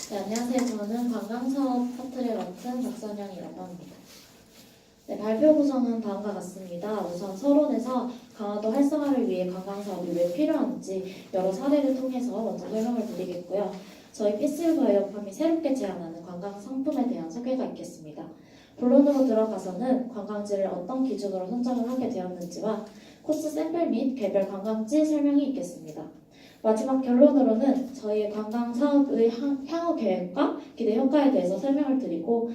네, 안녕하세요. 저는 관광사업 파트를 맡은 박선영이라고 합니다. 네, 발표 구성은 다음과 같습니다. 우선 서론에서 강화도 활성화를 위해 관광사업이 왜 필요한지 여러 사례를 통해서 먼저 설명을 드리겠고요. 저희 패시브바이오팜이 새롭게 제안하는 관광 상품에 대한 소개가 있겠습니다. 본론으로 들어가서는 관광지를 어떤 기준으로 선정을 하게 되었는지와 코스 샘플 및 개별 관광지 설명이 있겠습니다. 마지막 결론으로는 저희의 관광 사업의 향후 계획과 기대 효과에 대해서 설명을 드리고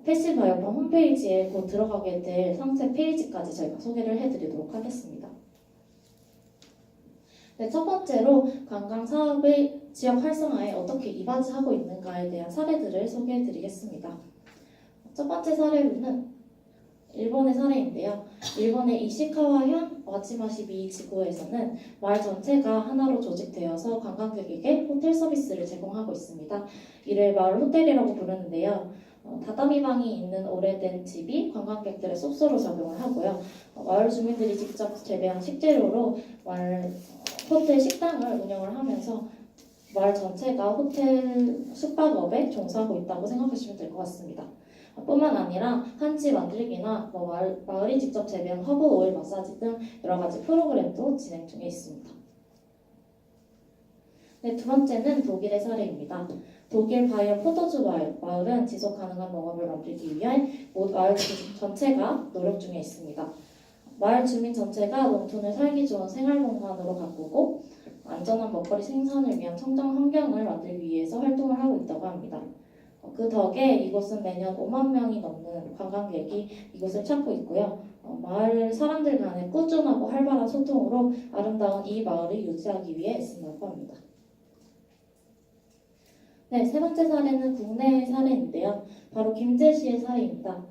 패시브바이오팜 홈페이지에 곧 들어가게 될 상세 페이지까지 저희가 소개를 해드리도록 하겠습니다. 네, 첫 번째로 관광 사업의 지역 활성화에 어떻게 이바지하고 있는가에 대한 사례들을 소개해드리겠습니다. 첫 번째 사례로는 일본의 사례인데요. 일본의 이시카와현 와치마시비 지구에서는 마을 전체가 하나로 조직되어서 관광객에게 호텔 서비스를 제공하고 있습니다. 이를 마을 호텔이라고 부르는데요. 다다미 방이 있는 오래된 집이 관광객들의 숙소로 작용을 하고요. 마을 주민들이 직접 재배한 식재료로 마을 호텔 식당을 운영을 하면서 마을 전체가 호텔 숙박업에 종사하고 있다고 생각하시면 될 것 같습니다. 뿐만 아니라 한지 만들기나 마을이 직접 재배한 허브 오일 마사지 등 여러 가지 프로그램도 진행 중에 있습니다. 네, 두 번째는 독일의 사례입니다. 독일 바이어 포도주 마을은 지속 가능한 농업을 만들기 위해 마을 전체가 노력 중에 있습니다. 마을 주민 전체가 농촌을 살기 좋은 생활 공간으로 가꾸고 안전한 먹거리 생산을 위한 청정 환경을 만들기 위해서 활동을 하고 있다고 합니다. 그 덕에 이곳은 매년 5만 명이 넘는 관광객이 이곳을 찾고 있고요. 마을 사람들 간의 꾸준하고 활발한 소통으로 아름다운 이 마을을 유지하기 위해 애쓴다고 합니다. 네, 세 번째 사례는 국내 사례인데요. 바로 김제시의 사례입니다.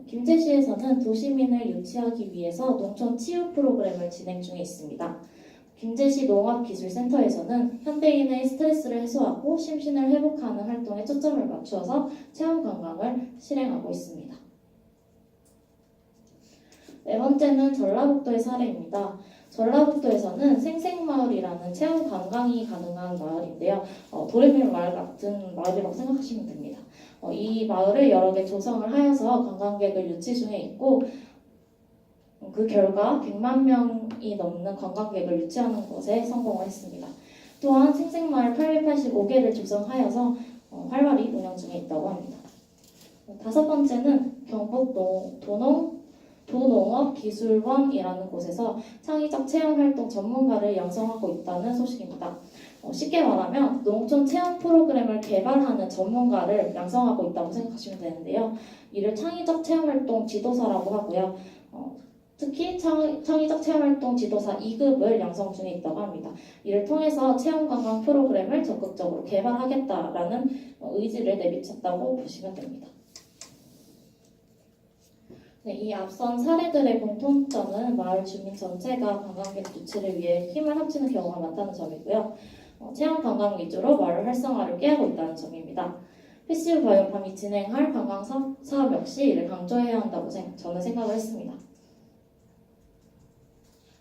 김제시에서는 도시민을 유치하기 위해서 농촌 치유 프로그램을 진행 중에 있습니다. 김제시 농업기술센터에서는 현대인의 스트레스를 해소하고 심신을 회복하는 활동에 초점을 맞추어서 체험 관광을 실행하고 있습니다. 네 번째는 전라북도의 사례입니다. 전라북도에서는 생생마을이라는 체험 관광이 가능한 마을인데요. 도레미를 마을 같은 마을이라고 생각하시면 됩니다. 이 마을을 여러 개 조성을 하여서 관광객을 유치 중에 있고 그 결과 100만 명이 넘는 관광객을 유치하는 것에 성공을 했습니다. 또한 생생마을 885개를 조성하여서 활발히 운영 중에 있다고 합니다. 다섯 번째는 경북 도농업기술원이라는 곳에서 창의적 체험활동 전문가를 양성하고 있다는 소식입니다. 쉽게 말하면 농촌 체험 프로그램을 개발하는 전문가를 양성하고 있다고 생각하시면 되는데요. 이를 창의적 체험활동 지도사라고 하고요. 특히 창의적 체험활동 지도사 2급을 양성 중에 있다고 합니다. 이를 통해서 체험관광 프로그램을 적극적으로 개발하겠다라는 의지를 내비쳤다고 보시면 됩니다. 네, 이 앞선 사례들의 공통점은 마을 주민 전체가 관광객 유치를 위해 힘을 합치는 경우가 많다는 점이고요. 체험관광 위주로 마을 활성화를 꾀하고 있다는 점입니다. 패시브바이오팜이 진행할 관광 사업 역시 이를 강조해야 한다고 저는 생각을 했습니다.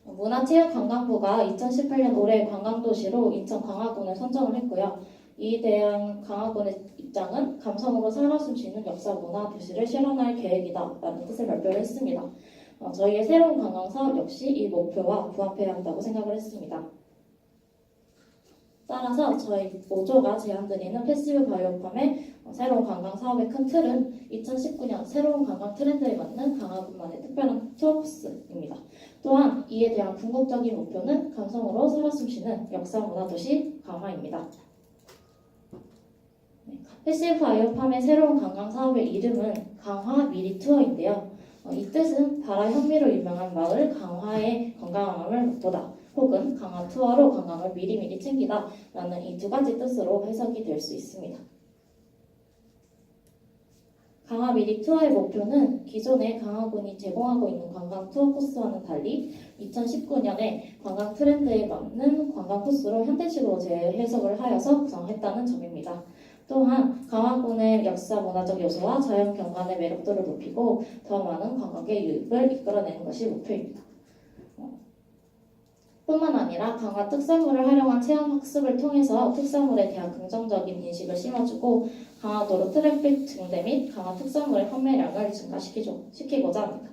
문화체육관광부가 2018년 올해 관광도시로 인천 강화군을 선정을 했고요. 이에 대한 강화군의 입장은 감성으로 살아 숨쉬는 역사문화 도시를 실현할 계획이다 라는 뜻을 발표를 했습니다. 저희의 새로운 관광사업 역시 이 목표와 부합해야 한다고 생각을 했습니다. 따라서 저희 모조가 제안드리는 패시브바이오팜의 새로운 관광사업의 큰 틀은 2019년 새로운 관광 트렌드에 맞는 강화군만의 특별한 투어 코스입니다. 또한 이에 대한 궁극적인 목표는 감성으로 살아 숨쉬는 역사문화도시 강화입니다. 패시브바이오팜의 새로운 관광사업의 이름은 강화 미리 투어인데요. 이 뜻은 바라 현미로 유명한 마을 강화의 건강함을 목표다. 혹은 강화 투어로 관광을 미리미리 챙기다 라는 이 두 가지 뜻으로 해석이 될 수 있습니다. 강화 미리 투어의 목표는 기존의 강화군이 제공하고 있는 관광 투어 코스와는 달리 2019년에 관광 트렌드에 맞는 관광 코스로 현대식으로 재해석을 하여서 구성했다는 점입니다. 또한 강화군의 역사 문화적 요소와 자연 경관의 매력도를 높이고 더 많은 관광객 유입을 이끌어내는 것이 목표입니다. 뿐만 아니라 강화 특산물을 활용한 체험 학습을 통해서 특산물에 대한 긍정적인 인식을 심어주고 강화도로 트래픽 증대 및 강화 특산물의 판매량을 증가시키고자 합니다.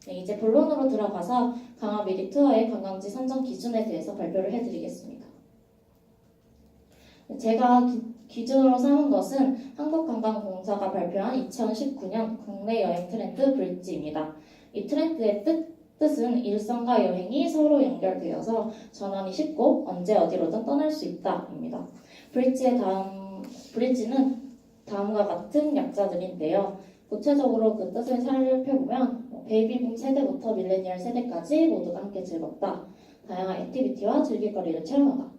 네, 이제 본론으로 들어가서 강화 미리 투어의 관광지 선정 기준에 대해서 발표를 해드리겠습니다. 제가 기준으로 삼은 것은 한국관광공사가 발표한 2019년 국내 여행 트렌드 브릿지입니다. 이 트렌드의 뜻은 일상과 여행이 서로 연결되어서 전환이 쉽고 언제 어디로든 떠날 수 있다입니다. 브릿지는 다음과 같은 약자들인데요. 구체적으로 그 뜻을 살펴보면 베이비붐 세대부터 밀레니얼 세대까지 모두가 함께 즐겁다. 다양한 액티비티와 즐길거리를 체험하다.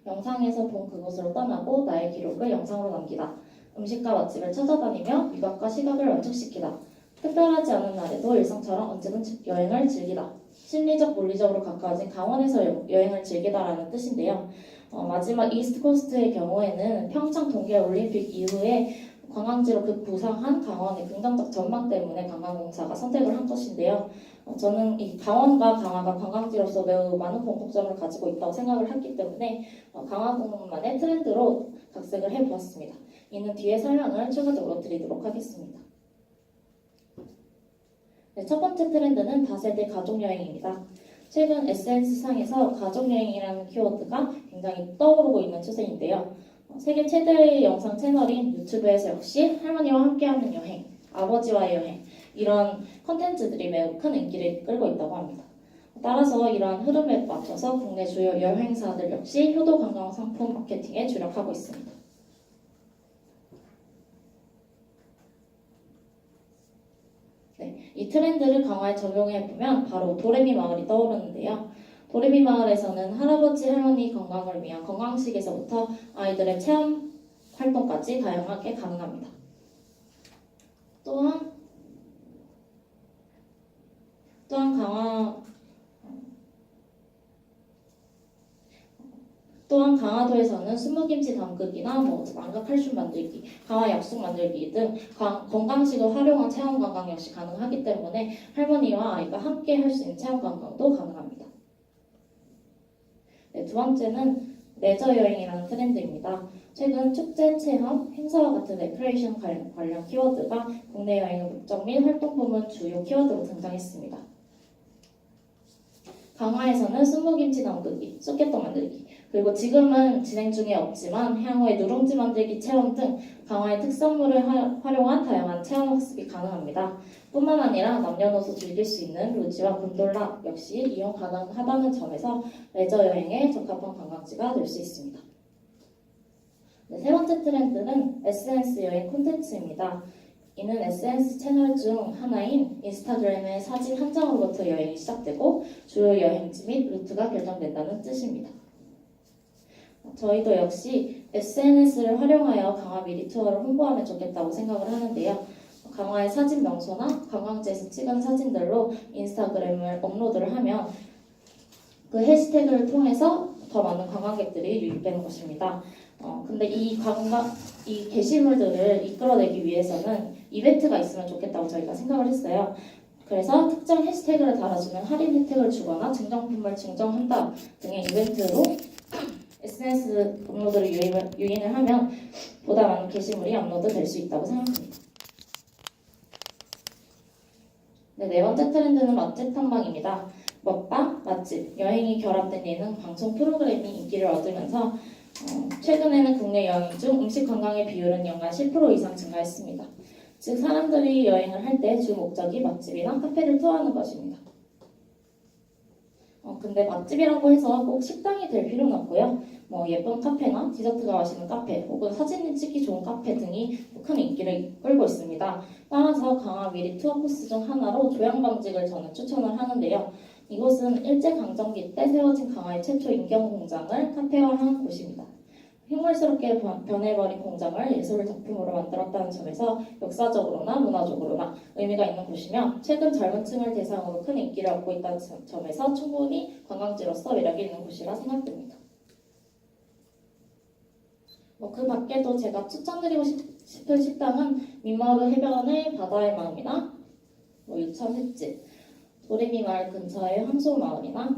영상에서 본 그곳으로 떠나고 나의 기록을 영상으로 남기다. 음식과 맛집을 찾아다니며 미각과 시각을 만족시키다. 특별하지 않은 날에도 일상처럼 언제든 여행을 즐기다. 심리적, 물리적으로 가까워진 강원에서 여행을 즐기다라는 뜻인데요. 마지막 이스트코스트의 경우에는 평창 동계올림픽 이후에 관광지로 급부상한 강원의 긍정적 전망 때문에 관광공사가 선택을 한 것인데요. 저는 이 강원과 강화가 관광지로서 매우 많은 공통점을 가지고 있다고 생각을 했기 때문에 강화공만의 트렌드로 각색을 해보았습니다. 이는 뒤에 설명을 추가적으로 드리도록 하겠습니다. 네, 첫 번째 트렌드는 다세대 가족여행입니다. 최근 SNS상에서 가족여행이라는 키워드가 굉장히 떠오르고 있는 추세인데요. 세계 최대의 영상 채널인 유튜브에서 역시 할머니와 함께하는 여행, 아버지와의 여행 이런 컨텐츠들이 매우 큰 인기를 끌고 있다고 합니다. 따라서 이러한 흐름에 맞춰서 국내 주요 여행사들 역시 효도 관광 상품 마케팅에 주력하고 있습니다. 네, 이 트렌드를 강화에 적용해보면 바로 도레미 마을이 떠오르는데요. 도레미 마을에서는 할아버지 할머니 건강을 위한 건강식에서부터 아이들의 체험 활동까지 다양하게 가능합니다. 또한 강화도에서는 순무김치 담그기나 망각 칼슘 만들기, 강화 약속 만들기 등 건강식을 활용한 체험 관광 역시 가능하기 때문에 할머니와 아이가 함께 할 수 있는 체험 관광도 가능합니다. 네, 두 번째는 레저 여행이라는 트렌드입니다. 최근 축제, 체험, 행사와 같은 레크레이션 관련 키워드가 국내 여행의 목적 및 활동 부문 주요 키워드로 등장했습니다. 강화에서는 순무김치 담그기, 쑥개떡 만들기, 그리고 지금은 진행 중에 없지만 향후에 누룽지 만들기 체험 등 강화의 특산물을 활용한 다양한 체험 학습이 가능합니다. 뿐만 아니라 남녀노소 즐길 수 있는 루지와 곤돌라 역시 이용 가능하다는 점에서 레저 여행에 적합한 관광지가 될 수 있습니다. 네, 세 번째 트렌드는 SNS 여행 콘텐츠입니다. 이는 SNS 채널 중 하나인 인스타그램의 사진 한 장으로부터 여행이 시작되고 주요 여행지 및 루트가 결정된다는 뜻입니다. 저희도 역시 SNS를 활용하여 강화 미리 투어를 홍보하면 좋겠다고 생각을 하는데요. 강화의 사진 명소나 관광지에서 찍은 사진들로 인스타그램을 업로드를 하면 그 해시태그를 통해서 더 많은 관광객들이 유입되는 것입니다. 근데 이 게시물들을 이끌어내기 위해서는 이벤트가 있으면 좋겠다고 저희가 생각을 했어요. 그래서 특정 해시태그를 달아주면 할인 혜택을 주거나 증정품을 증정한다 등의 이벤트로 SNS 업로드를 유인을 하면 보다 많은 게시물이 업로드 될 수 있다고 생각합니다. 네, 네 번째 트렌드는 맛집 탐방입니다. 먹방, 맛집, 여행이 결합된 예능 방송 프로그램이 인기를 얻으면서 최근에는 국내 여행 중 음식 관광의 비율은 연간 10% 이상 증가했습니다. 즉 사람들이 여행을 할 때 주 목적이 맛집이나 카페를 투어하는 것입니다. 근데 맛집이라고 해서 꼭 식당이 될 필요는 없고요. 예쁜 카페나 디저트가 맛있는 카페 혹은 사진이 찍기 좋은 카페 등이 큰 인기를 끌고 있습니다. 따라서 강화 미리 투어 코스 중 하나로 조양방직을 저는 추천을 하는데요. 이곳은 일제강점기 때 세워진 강화의 최초 인경 공장을 카페화한 곳입니다. 흉물스럽게 변해버린 공장을 예술 작품으로 만들었다는 점에서 역사적으로나 문화적으로나 의미가 있는 곳이며 최근 젊은 층을 대상으로 큰 인기를 얻고 있다는 점에서 충분히 관광지로서 매력이 있는 곳이라 생각됩니다. 그 밖에도 제가 추천드리고 싶은 식당은 민마루 해변의 바다의 마음이나 유천 횟집, 도레미 마을 근처의 황소마을이나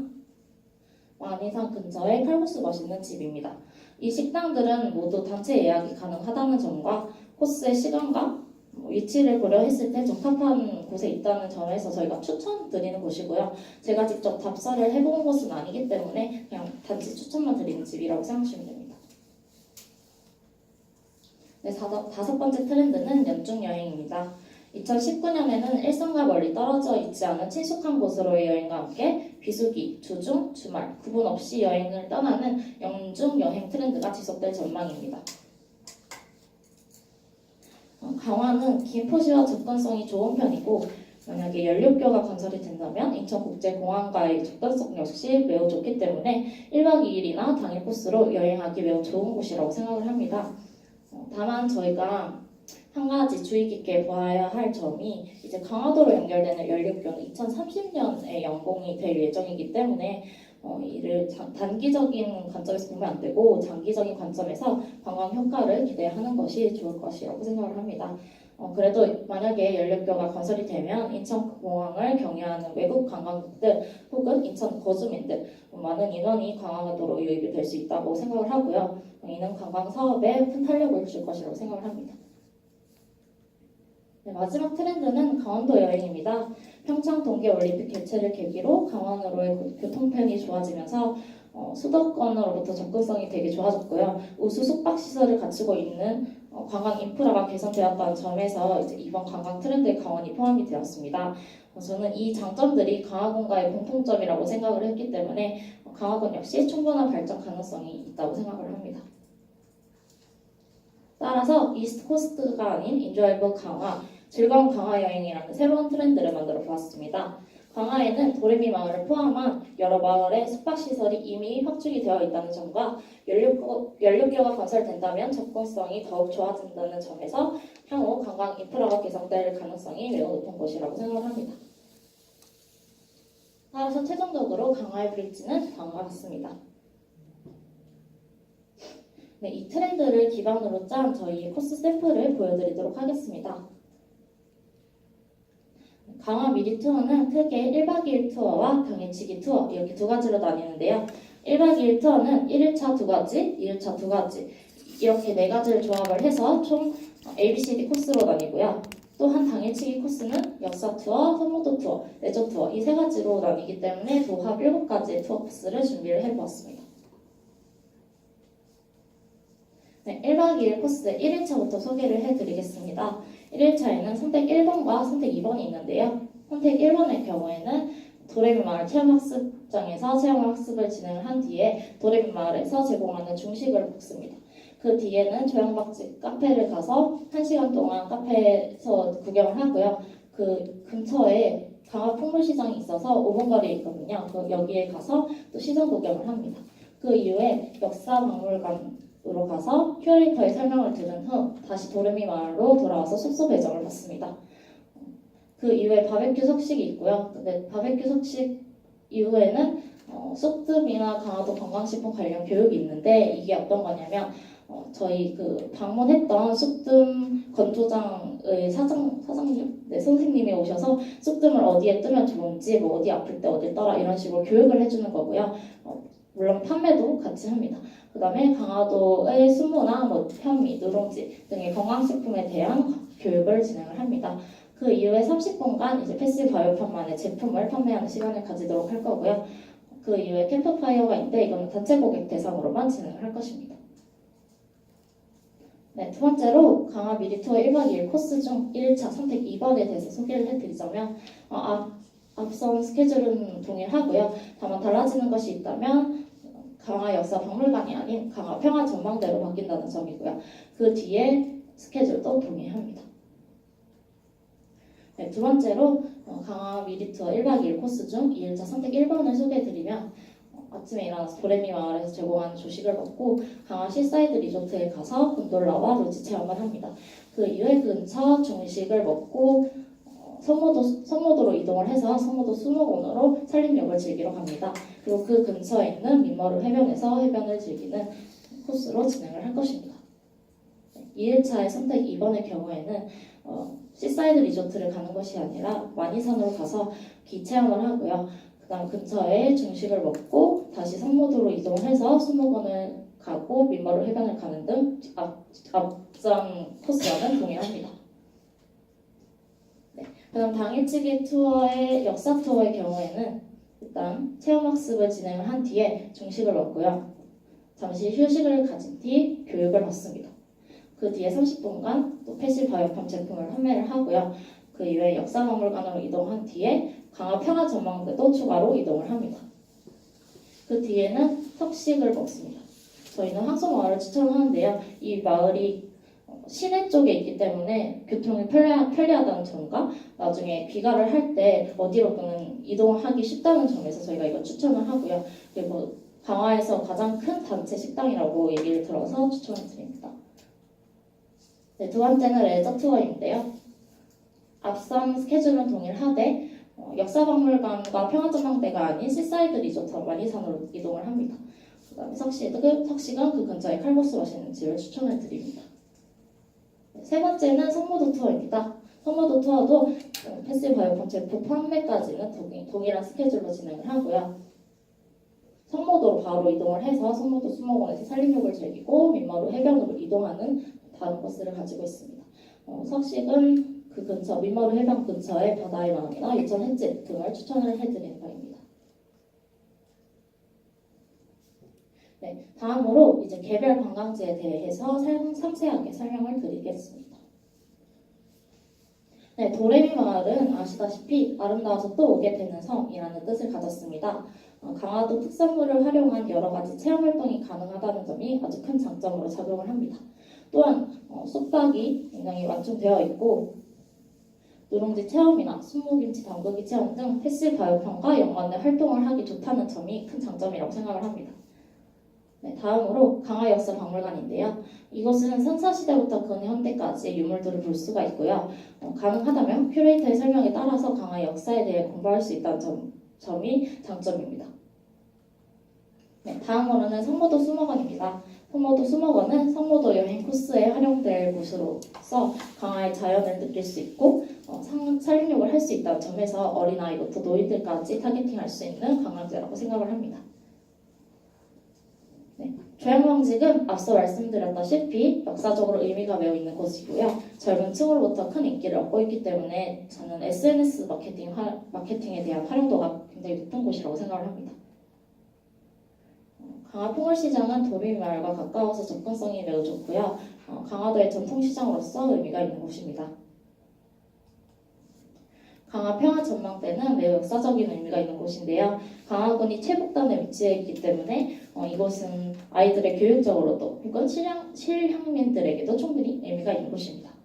완이산 근처의 칼국수 맛있는 집입니다. 이 식당들은 모두 단체 예약이 가능하다는 점과 코스의 시간과 위치를 고려했을 때 적합한 곳에 있다는 점에서 저희가 추천드리는 곳이고요. 제가 직접 답사를 해본 곳은 아니기 때문에 그냥 단지 추천만 드리는 집이라고 생각하시면 됩니다. 네, 다섯 번째 트렌드는 연중 여행입니다. 2019년에는 일상과 멀리 떨어져 있지 않은 친숙한 곳으로의 여행과 함께 비수기, 주중, 주말 구분 없이 여행을 떠나는 연중 여행 트렌드가 지속될 전망입니다. 강화는 김포시와 접근성이 좋은 편이고 만약에 연륙교가 건설이 된다면 인천국제공항과의 접근성 역시 매우 좋기 때문에 1박 2일이나 당일 코스로 여행하기 매우 좋은 곳이라고 생각을 합니다. 다만 저희가 한 가지 주의 깊게 봐야 할 점이 이제 강화도로 연결되는 연륙교는 2030년에 완공이 될 예정이기 때문에 이를 단기적인 관점에서 보면 안 되고 장기적인 관점에서 관광 효과를 기대하는 것이 좋을 것이라고 생각을 합니다. 그래도 만약에 연륙교가 건설이 되면 인천공항을 경유하는 외국 관광객들 혹은 인천 거주민들 많은 인원이 강화도로 유입이 될 수 있다고 생각을 하고요. 이는 관광 사업에 큰 활력을 줄 것이라고 생각을 합니다. 네, 마지막 트렌드는 강원도 여행입니다. 평창 동계올림픽 개최를 계기로 강원으로의 교통편이 좋아지면서 수도권으로부터 접근성이 되게 좋아졌고요. 우수 숙박시설을 갖추고 있는 관광 인프라가 개선되었다는 점에서 이제 이번 관광 트렌드에 강원이 포함이 되었습니다. 저는 이 장점들이 강화군과의 공통점이라고 생각을 했기 때문에 강화군 역시 충분한 발전 가능성이 있다고 생각을 합니다. 따라서 이스트 코스트가 아닌 인조이브 강화, 즐거운 강화 여행이라는 새로운 트렌드를 만들어 보았습니다. 강화에는 도레미 마을을 포함한 여러 마을의 숙박시설이 이미 확충이 되어 있다는 점과 연륙교가 건설된다면 접근성이 더욱 좋아진다는 점에서 향후 관광 인프라가 개선될 가능성이 매우 높은 곳이라고 생각합니다. 따라서 최종적으로 강화의 브릿지는 다음과 같습니다. 네, 이 트렌드를 기반으로 짠 저희 코스 샘플을 보여드리도록 하겠습니다. 강화 미리 투어는 크게 1박 2일 투어와 당일치기 투어 이렇게 두 가지로 나뉘는데요. 1박 2일 투어는 1일차 두 가지, 2일차 두 가지 이렇게 네 가지를 조합을 해서 총 ABCD 코스로 나뉘고요. 또한 당일치기 코스는 역사 투어, 선무도 투어, 레저 투어 이 세 가지로 나뉘기 때문에 도합 7가지의 투어 코스를 준비를 해보았습니다. 네, 1박 2일 코스 1일차부터 소개를 해드리겠습니다. 1일차에는 선택 1번과 선택 2번이 있는데요. 선택 1번의 경우에는 도레미 마을 체험학습장에서 체험학습을 진행을 한 뒤에 도레미 마을에서 제공하는 중식을 먹습니다. 그 뒤에는 조형박집 카페를 가서 1시간 동안 카페에서 구경을 하고요. 그 근처에 강화 풍물시장이 있어서 5분 거리에 있거든요. 여기에 가서 또 시선 구경을 합니다. 그 이후에 역사박물관으로 가서 큐레이터의 설명을 들은 후 다시 도레미 마을로 돌아와서 숙소 배정을 받습니다. 그 이후에 바베큐 석식이 있고요. 근데 바베큐 석식 이후에는 쑥뜸이나 강화도 관광식품 관련 교육이 있는데 이게 어떤 거냐면 저희 그 방문했던 쑥뜸 건조장의 사장님, 네, 선생님이 오셔서 쑥뜸을 어디에 뜨면 좋은지, 뭐 어디 아플 때 어디 떠라 이런 식으로 교육을 해주는 거고요. 물론 판매도 같이 합니다. 그 다음에 강화도의 순무나 뭐 현미, 누룽지 등의 건강식품에 대한 교육을 진행을 합니다. 그 이후에 30분간 이제 패시바이오판만의 제품을 판매하는 시간을 가지도록 할 거고요. 그 이후에 캠프파이어가 있는데 이거는 단체 고객 대상으로만 진행을 할 것입니다. 네, 두 번째로 강화 미리 투어 1박 2일 코스 중 1일차 선택 2번에 대해서 소개를 해드리자면 앞선 스케줄은 동일하고요. 다만 달라지는 것이 있다면 강화 역사 박물관이 아닌 강화 평화 전망대로 바뀐다는 점이고요. 그 뒤에 스케줄도 동일합니다. 네, 두 번째로 강화 미리 투어 1박 2일 코스 중 2일차 선택 1번을 소개해드리면 아침에 일어나서 도레미 마을에서 제공하는 조식을 먹고 강화 시사이드 리조트에 가서 곤돌라와 로지 체험을 합니다. 그 이후에 근처 중식을 먹고 성모도로 이동을 해서 성모도 수목원으로 산림욕을 즐기러 갑니다. 그리고 그 근처에 있는 민머루 해변에서 해변을 즐기는 코스로 진행을 할 것입니다. 네. 2일차의 선택 2번의 경우에는 시사이드 리조트를 가는 것이 아니라 만이산으로 가서 기체험을 하고요. 그 다음 근처에 중식을 먹고 다시 성모도로 이동을 해서 수목원을 가고 민마루 해변을 가는 등 앞장 코스와는 동일합니다. 네. 그 다음 당일치기 투어의 역사 투어의 경우에는 일단 체험학습을 진행을 한 뒤에 중식을 먹고요. 잠시 휴식을 가진 뒤 교육을 받습니다. 그 뒤에 30분간 또 패시바이오팜 제품을 판매를 하고요. 그 이외에 역사박물관으로 이동한 뒤에 강화 평화전망대도 추가로 이동을 합니다. 그 뒤에는 석식을 먹습니다. 저희는 황소마을을 추천하는데요. 이 마을이 시내 쪽에 있기 때문에 교통이 편리하다는 점과 나중에 귀가를 할 때 어디로든 이동하기 쉽다는 점에서 저희가 이거 추천을 하고요. 그리고 강화에서 가장 큰 단체 식당이라고 얘기를 들어서 추천을 드립니다. 네, 두 번째는 레저 투어인데요. 앞선 스케줄은 동일하되 역사박물관과 평화전망대가 아닌 시사이드 리조트 만이산으로 이동을 합니다. 그 다음에 석식은 그 근처에 칼국수 맛있는 집을 추천을 드립니다. 네, 세 번째는 성모도 투어입니다. 성모도 투어도 패시바이오팜 제품 판매까지는 동일한 스케줄로 진행을 하고요. 성모도로 바로 이동을 해서 성모도 수목원에서 산림욕을 즐기고 민마루 해변으로 이동하는 다른 버스를 가지고 있습니다. 석식은 그 근처 민마루 해변 근처에 바다의 마음이나 유천 횟집 등을 추천을 해드리는 바입니다. 네, 다음으로 이제 개별 관광지에 대해서 상세하게 설명을 드리겠습니다. 네, 도레미 마을은 아시다시피 아름다워서 또 오게 되는 섬이라는 뜻을 가졌습니다. 강화도 특산물을 활용한 여러 가지 체험 활동이 가능하다는 점이 아주 큰 장점으로 작용을 합니다. 또한 쑥박이 굉장히 완충되어 있고 누룽지 체험이나 순무김치 담그기 체험 등 패시바이오팜과 연관된 활동을 하기 좋다는 점이 큰 장점이라고 생각을 합니다. 네, 다음으로 강화역사박물관인데요. 이곳은 선사시대부터 근현대까지의 유물들을 볼 수가 있고요. 가능하다면 큐레이터의 설명에 따라서 강화 역사에 대해 공부할 수 있다는 점이 장점입니다. 네, 다음으로는 성모도 수목원입니다. 성모도 수목원은 성모도 여행 코스에 활용될 곳으로서 강화의 자연을 느낄 수 있고 산림욕을 할 수 있다는 점에서 어린아이부터 노인들까지 타겟팅할 수 있는 관광지라고 생각을 합니다. 네, 조양광직은 앞서 말씀드렸다시피 역사적으로 의미가 매우 있는 곳이고요. 젊은 층으로부터 큰 인기를 얻고 있기 때문에 저는 SNS 마케팅에 대한 활용도가 굉장히 높은 곳이라고 생각을 합니다. 강화 풍월시장은 도민마을과 가까워서 접근성이 매우 좋고요. 강화도의 전통시장으로서 의미가 있는 곳입니다. 강화 평화전망대는 매우 역사적인 의미가 있는 곳인데요. 강화군이 최북단에 위치해 있기 때문에 이곳은 아이들의 교육적으로도 혹은 실향민들에게도 충분히 의미가 있는 곳입니다.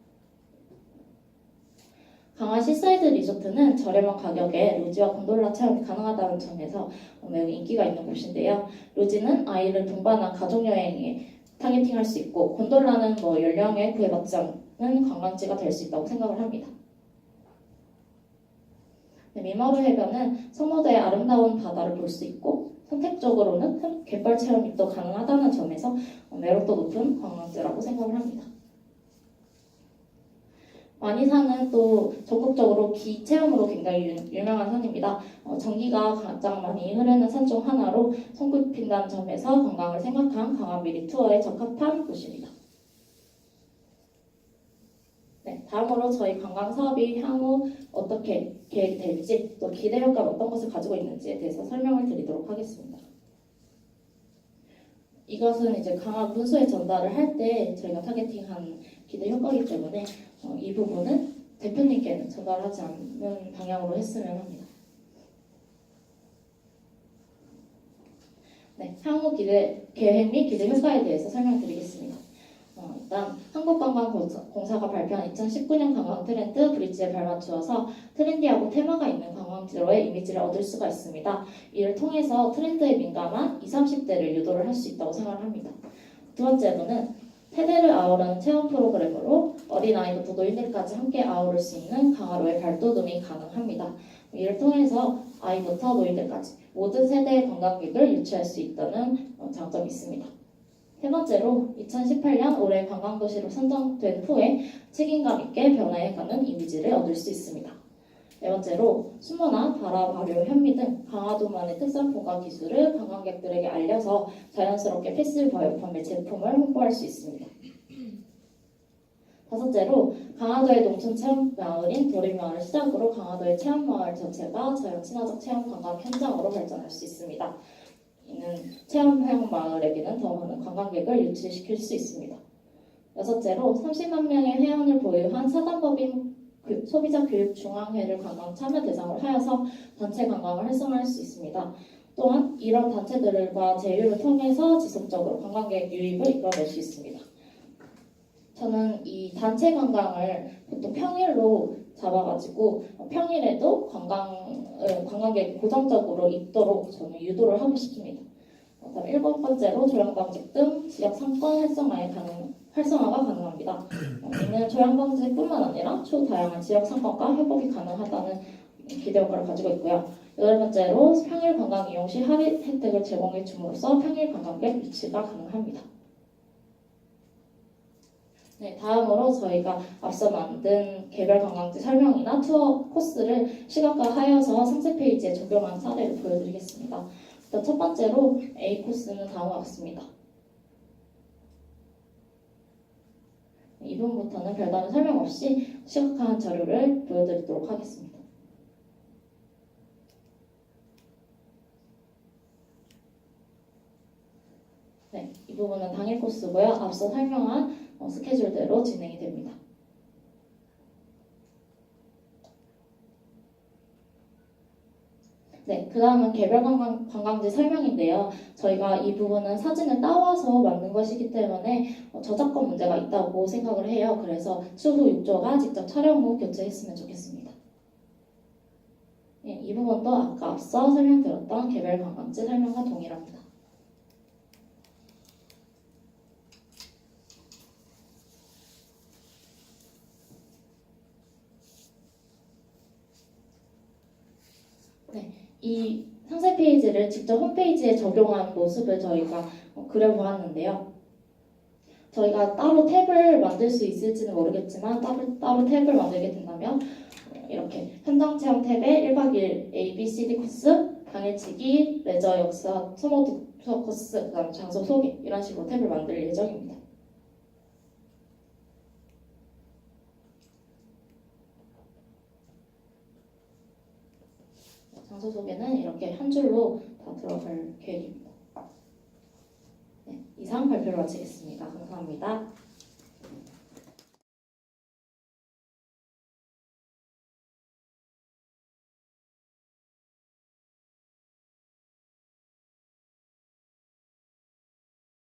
강화 시사이드 리조트는 저렴한 가격에 루지와 곤돌라 체험이 가능하다는 점에서 매우 인기가 있는 곳인데요. 루지는 아이를 동반한 가족여행에 타겟팅할 수 있고 곤돌라는 연령에 구애받지 않는 관광지가 될 수 있다고 생각을 합니다. 네, 민마루 해변은 성모도의 아름다운 바다를 볼 수 있고 선택적으로는 갯벌 체험이 또 가능하다는 점에서 매력도 높은 관광지라고 생각을 합니다. 만이산은 또 전국적으로 기 체험으로 굉장히 유명한 산입니다. 전기가 가장 많이 흐르는 산 중 하나로 손꼽힌다는 점에서 관광을 생각한 강화미리 투어에 적합한 곳입니다. 네, 다음으로 저희 관광 사업이 향후 어떻게 계획될지 또 기대 효과가 어떤 것을 가지고 있는지에 대해서 설명을 드리도록 하겠습니다. 이것은 이제 강화 문서에 전달을 할 때 저희가 타겟팅한 기대 효과이기 때문에 이 부분은 대표님께는 전달하지 않는 방향으로 했으면 합니다. 네, 향후 계획 및 기대 효과에 대해서 설명드리겠습니다. 일단 한국관광공사가 발표한 2019년 관광 트렌드 브릿지에 발맞추어서 트렌디하고 테마가 있는 관광지로의 이미지를 얻을 수가 있습니다. 이를 통해서 트렌드에 민감한 20, 30대를 유도를 할 수 있다고 생각을 합니다. 두 번째로는 세대를 아우르는 체험 프로그램으로 어린아이부터 노인들까지 함께 아우를 수 있는 강화로의 발돋움이 가능합니다. 이를 통해서 아이부터 노인들까지 모든 세대의 관광객을 유치할 수 있다는 장점이 있습니다. 세 번째로 2018년 올해 관광도시로 선정된 후에 책임감 있게 변화해가는 이미지를 얻을 수 있습니다. 네 번째로 수모나 바라, 발효, 현미 등 강화도만의 특산품과 기술을 관광객들에게 알려서 자연스럽게 패시브 바이오 판매 제품을 홍보할 수 있습니다. 다섯째로 강화도의 농촌 체험 마을인 도림마을을 시작으로 강화도의 체험 마을 전체가 자연 친화적 체험 관광 현장으로 발전할 수 있습니다. 이는 체험형 마을에게는 더 많은 관광객을 유치시킬 수 있습니다. 여섯째로 30만 명의 회원을 보유한 사단법인 소비자 교육 중앙회를 관광 참여 대상으로 하여서 단체 관광을 활성화할 수 있습니다. 또한 이런 단체들과 제휴를 통해서 지속적으로 관광객 유입을 이끌어낼 수 있습니다. 저는 이 단체 관광을 보통 평일로 잡아가지고 평일에도 관광객이 고정적으로 있도록 저는 유도를 하고 싶습니다. 다음 일곱 번째로 조량방직 등 지역 상권 활성화가 가능합니다. 이는 조량방직뿐만 아니라 초다양한 지역 상권과 협업이 가능하다는 기대감을 가지고 있고요. 여덟 번째로 평일 관광 이용 시 할인 혜택을 제공해 줌으로써 평일 관광객 유치가 가능합니다. 네, 다음으로 저희가 앞서 만든 개별 관광지 설명이나 투어 코스를 시각화하여서 상세 페이지에 적용한 사례를 보여드리겠습니다. 일단 첫 번째로 A 코스는 다음과 같습니다. 이 부분부터는 별다른 설명 없이 시각화한 자료를 보여드리도록 하겠습니다. 네, 이 부분은 당일 코스고요. 앞서 설명한 스케줄대로 진행이 됩니다. 네, 그 다음은 개별 관광지 설명인데요. 저희가 이 부분은 사진을 따와서 만든 것이기 때문에 저작권 문제가 있다고 생각을 해요. 그래서 추후 6조가 직접 촬영 후 교체했으면 좋겠습니다. 네, 이 부분도 아까 앞서 설명드렸던 개별 관광지 설명과 동일합니다. 네, 이 상세 페이지를 직접 홈페이지에 적용한 모습을 저희가 그려보았는데요. 저희가 따로 탭을 만들 수 있을지는 모르겠지만 따로 탭을 만들게 된다면 이렇게 현장 체험 탭에 1박 2일 A, B, C, D 코스, 당일치기, 레저, 역사, 소모드 투어 코스, 그 다음 장소 소개 이런 식으로 탭을 만들 예정입니다. 장소 소개는 이렇게 한 줄로 다 들어갈 계획입니다. 네, 이상 발표를 마치겠습니다. 감사합니다.